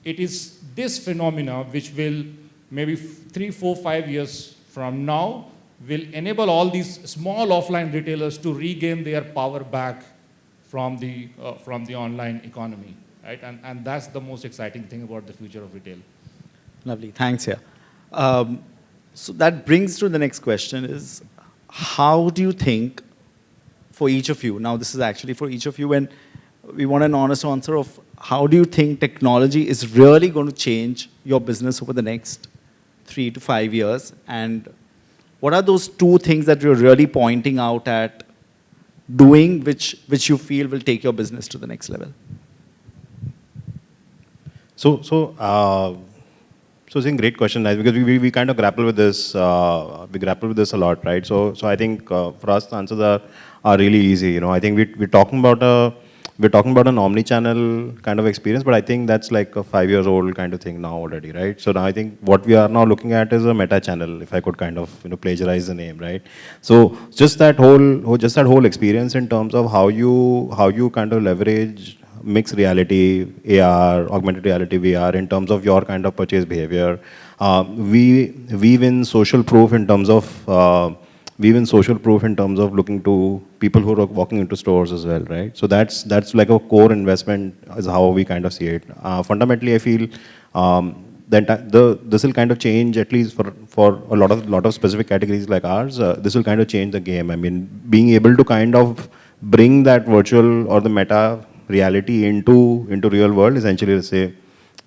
it is this phenomena which will maybe 3, 4, 5 years from now will enable all these small offline retailers to regain their power back from the online economy, right? And that's the most exciting thing about the future of retail. Lovely, thanks, yeah. So that brings to the next question is, how do you think, for each of you, now this is actually for each of you, and we want an honest answer of how do you think technology is really going to change your business over the next 3 to 5 years, and what are those 2 things that you're really pointing out at doing which you feel will take your business to the next level? So it's a great question, because we kind of grapple with this. We grapple with this a lot, right? So I think for us the answers are really easy. You know, I think we're talking about an omni-channel kind of experience, but I think that's like a 5-year-old kind of thing now already, right? So now I think what we are now looking at is a meta channel, if I could kind of plagiarize the name, right? So just that whole experience in terms of how you kind of leverage mixed reality, AR, augmented reality, VR, in terms of your kind of purchase behavior. We weave in social proof in terms of looking to people who are walking into stores as well, right? So that's like a core investment is how we kind of see it. Fundamentally, I feel this will kind of change, at least for a lot of specific categories like ours. This will kind of change the game. I mean, being able to kind of bring that virtual or the meta reality into real world, essentially, let's say,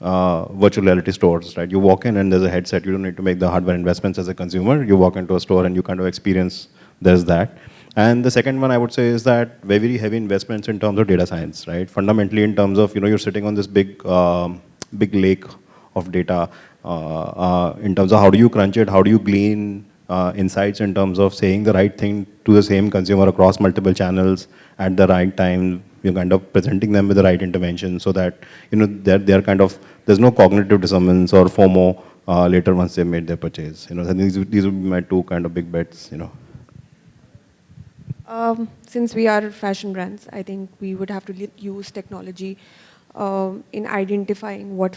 virtual reality stores, right? You walk in and there's a headset. You don't need to make the hardware investments as a consumer. You walk into a store and you kind of experience there's that. And the second one I would say is that very heavy investments in terms of data science, right? Fundamentally, in terms of, you're sitting on this big lake of data, in terms of how do you crunch it, how do you glean insights in terms of saying the right thing to the same consumer across multiple channels at the right time. You're kind of presenting them with the right intervention so that, they're kind of, there's no cognitive dissonance or FOMO later once they've made their purchase. So these would be my 2 kind of big bets, Since we are fashion brands, I think we would have to use technology in identifying what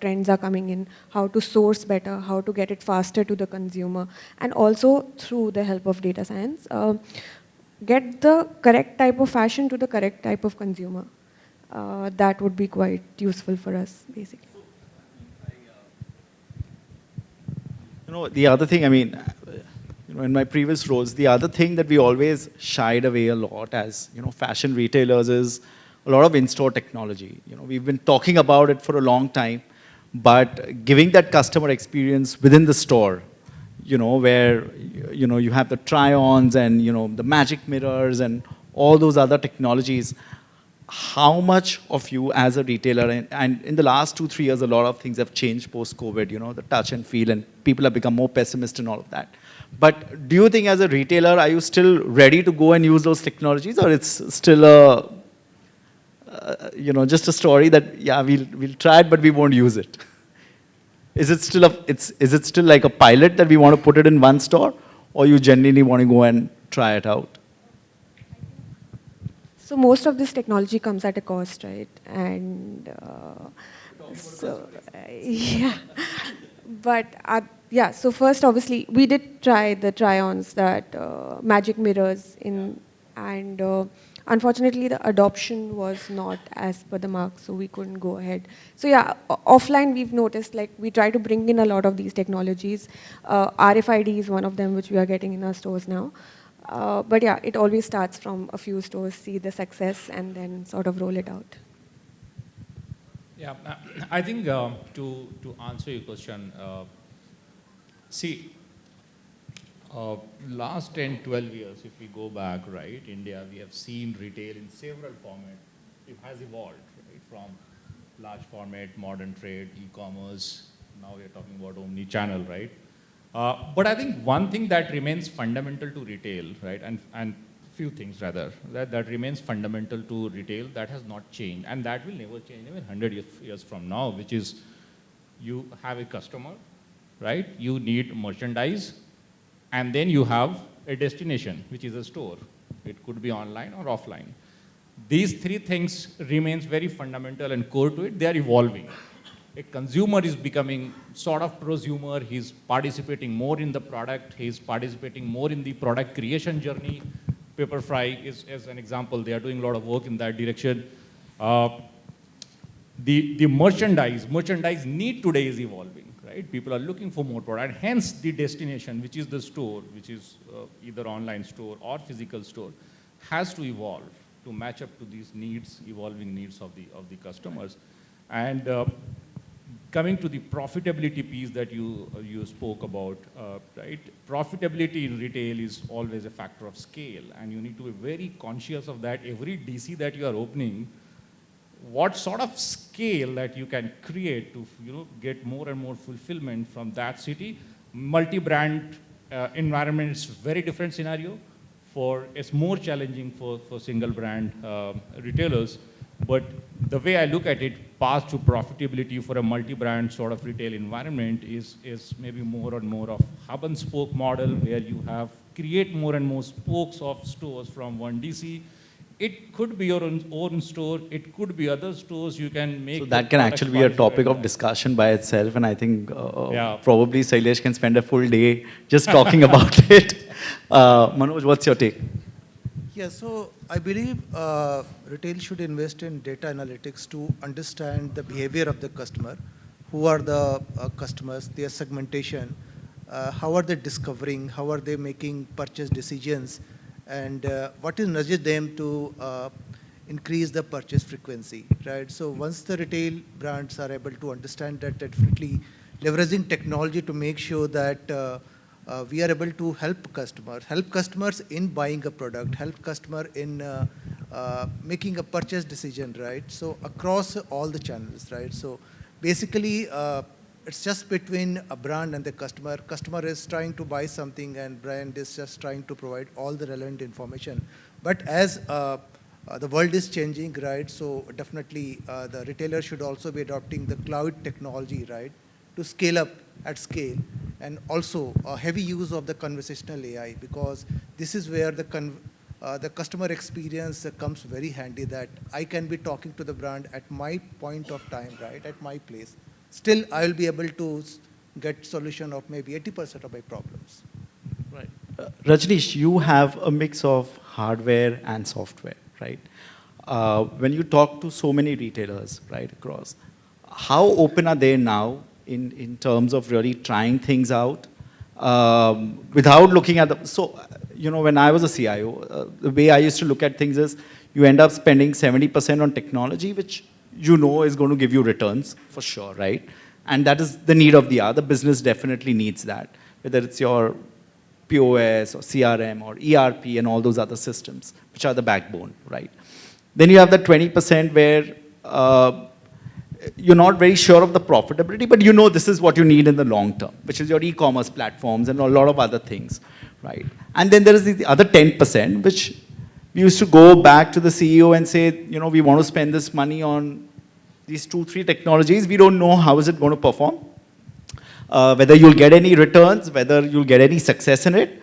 trends are coming in, how to source better, how to get it faster to the consumer, and also through the help of data science, get the correct type of fashion to the correct type of consumer. That would be quite useful for us, basically. The other thing, I mean, in my previous roles, the other thing that we always shied away a lot as, fashion retailers is a lot of in-store technology. We've been talking about it for a long time, but giving that customer experience within the store, where, you have the try-ons and, the magic mirrors and all those other technologies, how much of you as a retailer, and in the last 2-3 years, a lot of things have changed post-COVID, the touch and feel, and people have become more pessimist and all of that. But do you think as a retailer, are you still ready to go and use those technologies, or it's still just a story that, yeah, we'll try it, but we won't use it? Is it still like a pilot that we want to put it in one store, or you genuinely want to go and try it out? So most of this technology comes at a cost, right? And yeah. But yeah, so first, obviously, we did try the try-ons, that magic mirrors and unfortunately, the adoption was not as per the mark, so we couldn't go ahead. So yeah, offline, we've noticed, like, we try to bring in a lot of these technologies. RFID is one of them, which we are getting in our stores now. But yeah, it always starts from a few stores, see the success, and then sort of roll it out. Yeah, I think to answer your question, see, Last 10, 12 years, if we go back, right, India, we have seen retail in several formats. It has evolved, right, from large format, modern trade, e-commerce. Now we are talking about omni-channel, right? But I think one thing that remains fundamental to retail, right, and few things rather, that remains fundamental to retail that has not changed, and that will never change even 100 years from now, which is you have a customer, right? You need merchandise, and then you have a destination, which is a store. It could be online or offline. These three things remains very fundamental and core to it. They are evolving. A consumer is becoming sort of prosumer. He's participating more in the product. He's participating more in the product creation journey. Pepperfry is, as an example, they are doing a lot of work in that direction. The merchandise need today is evolving, right? People are looking for more product. Hence, the destination, which is the store, which is either online store or physical store, has to evolve to match up to these needs, evolving needs of the customers. And coming to the profitability piece that you spoke about, right? Profitability in retail is always a factor of scale, and you need to be very conscious of that. Every DC that you are opening, what sort of scale that you can create to get more and more fulfillment from that city. Multi-brand environment is very different scenario. It's more challenging for single brand retailers. But the way I look at it, path to profitability for a multi-brand sort of retail environment is maybe more and more of hub and spoke model, where you create more and more spokes of stores from one DC. It could be your own store. It could be other stores you can make. So that can actually be a topic of discussion by itself, and I think probably Sailesh can spend a full day just talking about it. Manoj, what's your take? Yeah, so I believe retail should invest in data analytics to understand the behavior of the customer. Who are the customers, their segmentation, how are they discovering, how are they making purchase decisions, and what is nudging them to increase the purchase frequency, right? So once the retail brands are able to understand that, definitely leveraging technology to make sure that we are able to help customers in buying a product, help customer in making a purchase decision, right? So across all the channels, right? So basically, it's just between a brand and the customer. Customer is trying to buy something and brand is just trying to provide all the relevant information. But as the world is changing, right? So definitely the retailer should also be adopting the cloud technology, right? To scale up at scale, and also a heavy use of the conversational AI, because this is where the customer experience comes very handy, that I can be talking to the brand at my point of time, right, at my place. Still, I will be able to get solution of maybe 80% of my problems. Right. Rajneesh, you have a mix of hardware and software, right? When you talk to so many retailers, right, across, how open are they now in terms of really trying things out without looking at the, so, when I was a CIO, the way I used to look at things is you end up spending 70% on technology, which is going to give you returns for sure, right? And that is the need of the hour. The business definitely needs that, whether it's your POS or CRM or ERP and all those other systems, which are the backbone, right? Then you have the 20% where you're not very sure of the profitability, but this is what you need in the long term, which is your e-commerce platforms and a lot of other things, right? And then there is the other 10%, which we used to go back to the CEO and say, we want to spend this money on these 2-3 technologies. We don't know how is it going to perform, whether you'll get any returns, whether you'll get any success in it,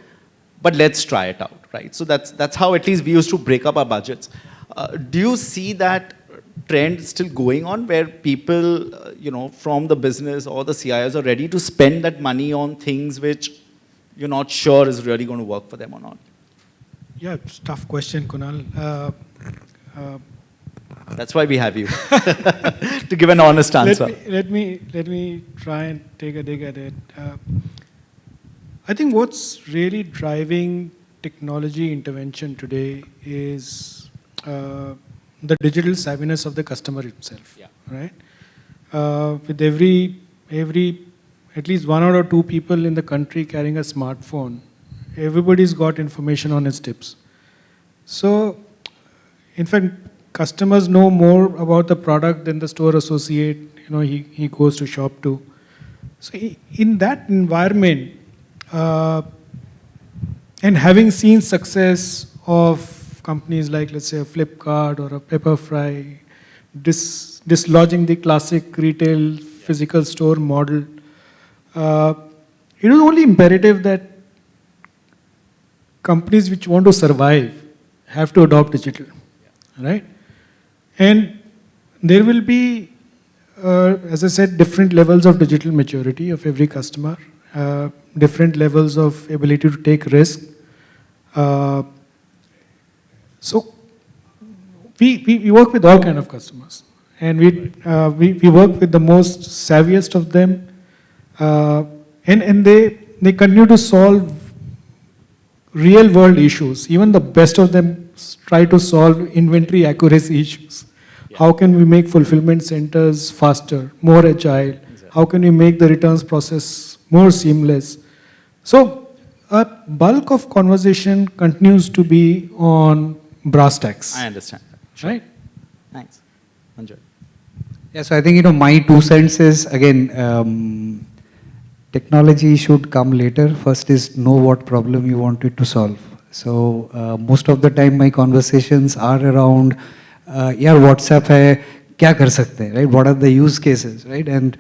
but let's try it out, right? So that's how at least we used to break up our budgets. Do you see that trend still going on, where people, from the business or the CIOs are ready to spend that money on things which you're not sure is really going to work for them or not? Yeah, it's a tough question, Kunal. That's why we have you, to give an honest answer. Let me try and take a dig at it. I think what's really driving technology intervention today is the digital savviness of the customer himself, right? With every at least 1 or 2 people in the country carrying a smartphone, Everybody's got information on his tips. So, in fact, customers know more about the product than the store associate, he goes to shop to. So in that environment, and having seen success of companies like, let's say, a Flipkart or a Pepperfry, dislodging the classic retail physical store model, it is only imperative that companies which want to survive have to adopt digital, right? And there will be, as I said, different levels of digital maturity of every customer, different levels of ability to take risk. So we work with all kind of customers, and we work with the most savviest of them, and they continue to solve real world issues. Even the best of them try to solve inventory accuracy issues. Yeah. How can we make fulfillment centers faster, more agile? Exactly. How can we make the returns process more seamless? So a bulk of conversation continues to be on brass tacks. I understand. Sure. Right? Thanks. Anjay. Yeah, so I think, my 2 cents is, again, technology should come later. First is know what problem you want it to solve. So most of the time my conversations are around, WhatsApp hai, kya kar sakte hain, right? What are the use cases, right? And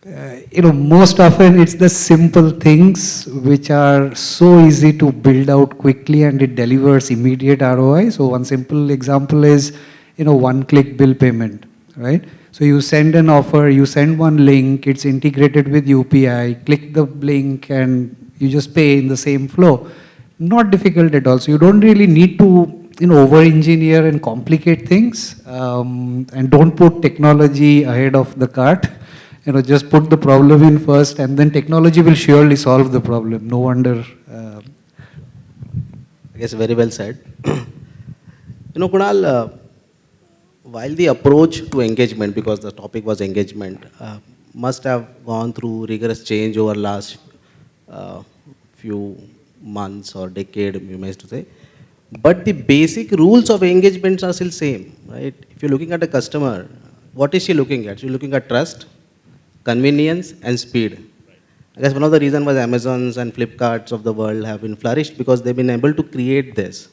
most often it's the simple things which are so easy to build out quickly and it delivers immediate ROI. So one simple example is, one-click bill payment, right? So you send an offer, you send one link, it's integrated with UPI, click the link and you just pay in the same flow. Not difficult at all. So you don't really need to, over-engineer and complicate things, and don't put technology ahead of the cart. Just put the problem in first and then technology will surely solve the problem. No wonder. I guess very well said. Kunal, while the approach to engagement, because the topic was engagement, must have gone through rigorous change over last few months or decade, you may say. But the basic rules of engagements are still same, right? If you're looking at a customer, what is she looking at? She's looking at trust, convenience, and speed. I guess one of the reasons why Amazons and Flipkarts of the world have been flourished because they've been able to create this.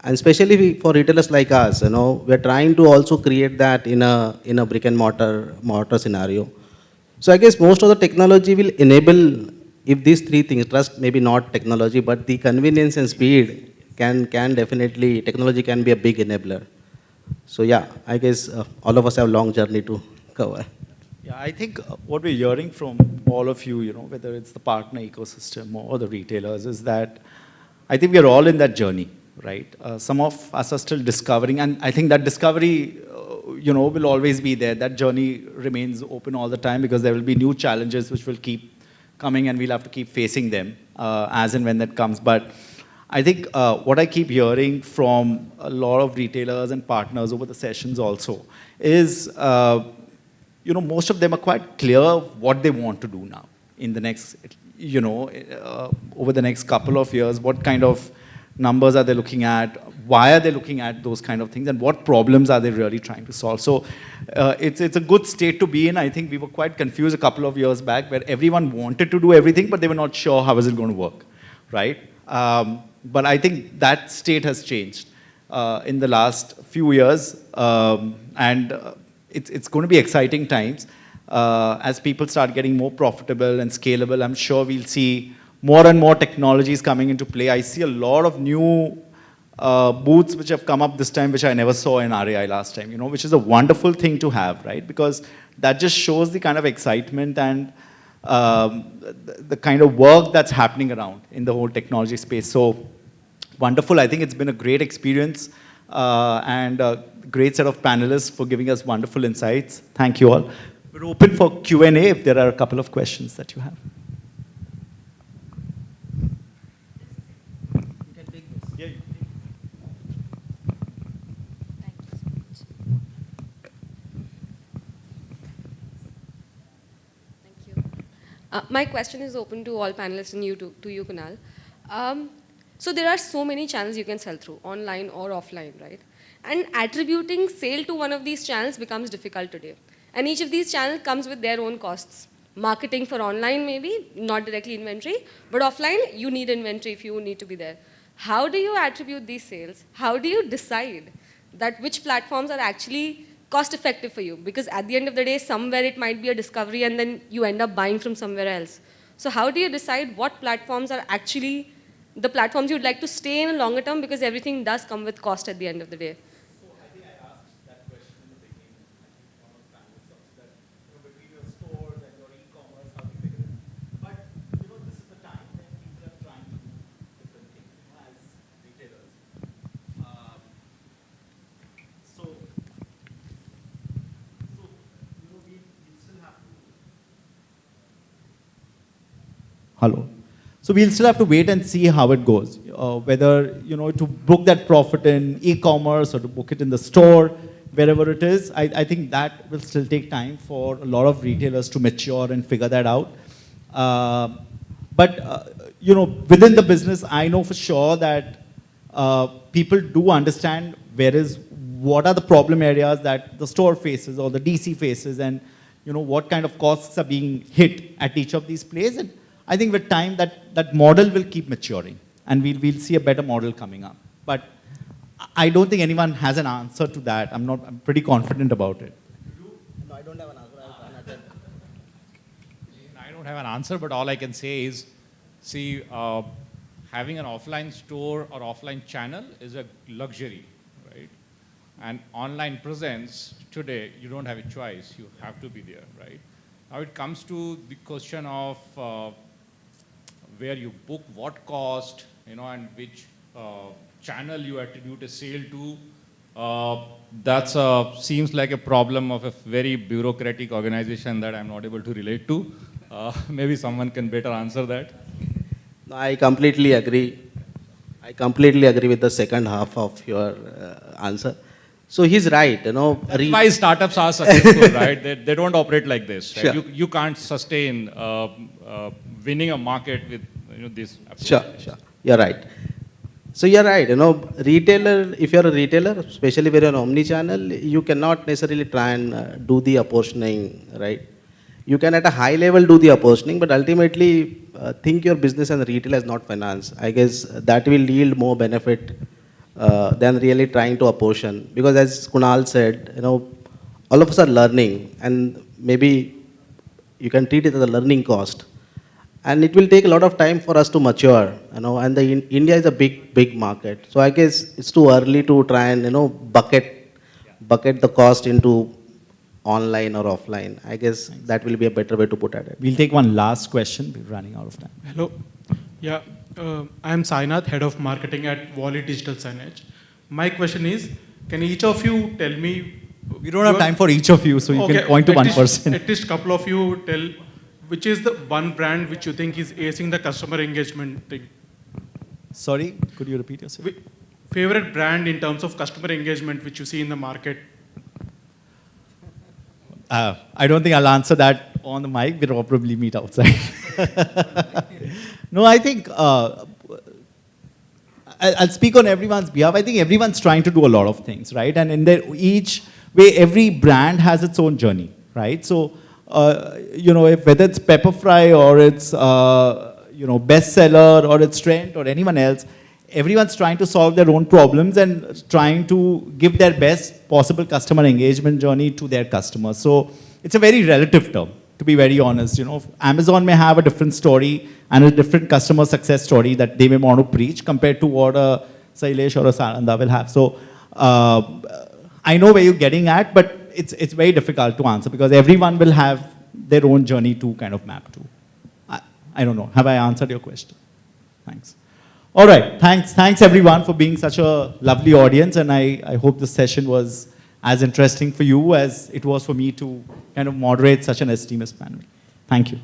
And especially for retailers like us, we're trying to also create that in a brick and mortar scenario. So I guess most of the technology will enable, if these 3 things, trust, maybe not technology, but the convenience and speed can definitely, technology can be a big enabler. So yeah, I guess all of us have a long journey to cover. Yeah, I think what we're hearing from all of you, whether it's the partner ecosystem or the retailers, is that I think we're all in that journey, right? Some of us are still discovering, and I think that discovery, will always be there. That journey remains open all the time because there will be new challenges which will keep coming and we'll have to keep facing them as and when that comes. But I think what I keep hearing from a lot of retailers and partners over the sessions also is, most of them are quite clear what they want to do now in the next, over the next couple of years. What kind of numbers are they looking at? Why are they looking at those kind of things? And what problems are they really trying to solve? So it's a good state to be in. I think we were quite confused a couple of years back where everyone wanted to do everything, but they were not sure how is it going to work, right? But I think that state has changed in the last few years. And it's going to be exciting times. As people start getting more profitable and scalable, I'm sure we'll see more and more technologies coming into play. I see a lot of new booths which have come up this time, which I never saw in RAI last time, which is a wonderful thing to have, right? Because that just shows the kind of excitement and the kind of work that's happening around in the whole technology space. So wonderful. I think it's been a great experience and a great set of panelists for giving us wonderful insights. Thank you all. We're open for Q&A if there are a couple of questions that you have. My question is open to all panelists and to you, Kunal. So there are so many channels you can sell through, online or offline, right? And attributing sale to one of these channels becomes difficult today. And each of these channels comes with their own costs. Marketing for online maybe, not directly inventory, but offline, you need inventory if you need to be there. How do you attribute these sales? How do you decide that which platforms are actually cost effective for you? Because at the end of the day, somewhere it might be a discovery and then you end up buying from somewhere else. So how do you decide what platforms are actually the platforms you'd like to stay in a longer term, because everything does come with cost at the end of the day? So I think I asked that question in the beginning. I think one of the panelists also that, between your stores and your e-commerce, how do you figure it? But, this is the time when people are trying to do different things, as retailers. So, we still have to. Hello. So we'll still have to wait and see how it goes. Whether, to book that profit in e-commerce or to book it in the store, wherever it is, I think that will still take time for a lot of retailers to mature and figure that out. But within the business, I know for sure that people do understand what are the problem areas that the store faces or the DC faces, and what kind of costs are being hit at each of these places. And I think with time that model will keep maturing, and we'll see a better model coming up. But I don't think anyone has an answer to that. I'm pretty confident about it. No, I don't have an answer. I don't have an answer, but all I can say is, see, having an offline store or offline channel is a luxury, right? And online presence, today, you don't have a choice. You have to be there, right? Now it comes to the question of where you book, what cost, and which channel you attribute a sale to. That seems like a problem of a very bureaucratic organization that I'm not able to relate to. Maybe someone can better answer that. No, I completely agree. I completely agree with the second half of your answer. So he's right, That's why startups are successful, right? They don't operate like this. Right? Sure. You can't sustain winning a market with this approach. Sure. You're right. So you're right, retailer, if you're a retailer, especially when you're an omni-channel, you cannot necessarily try and do the apportioning, right? You can at a high level do the apportioning, but ultimately think your business and retail as not finance. I guess that will yield more benefit than really trying to apportion. Because as Kunal said, all of us are learning, and maybe you can treat it as a learning cost. And it will take a lot of time for us to mature, and India is a big market. So I guess it's too early to try and, bucket the cost into online or offline. I guess that will be a better way to put it. We'll take one last question. We're running out of time. Hello. Yeah, I am Sainath, Head of Marketing at Wally Digital Signage. My question is, can each of you tell me... We don't have time for each of you, so you can point to one person. At least a couple of you tell which is the one brand which you think is acing the customer engagement thing. Sorry, could you repeat yourself? Favorite brand in terms of customer engagement which you see in the market? I don't think I'll answer that on the mic. We'll probably meet outside. No, I think I'll speak on everyone's behalf. I think everyone's trying to do a lot of things, right? And in each way, every brand has its own journey, right? So, whether it's Pepperfry or it's, bestseller or it's Trent or anyone else, everyone's trying to solve their own problems and trying to give their best possible customer engagement journey to their customers. So it's a very relative term, to be very honest. Amazon may have a different story and a different customer success story that they may want to preach compared to what a Sailesh or a Saranda will have. So I know where you're getting at, but it's very difficult to answer because everyone will have their own journey to kind of map to. I don't know. Have I answered your question? Thanks. All right. Thanks everyone for being such a lovely audience, and I hope this session was as interesting for you as it was for me to kind of moderate such an esteemed panel. Thank you.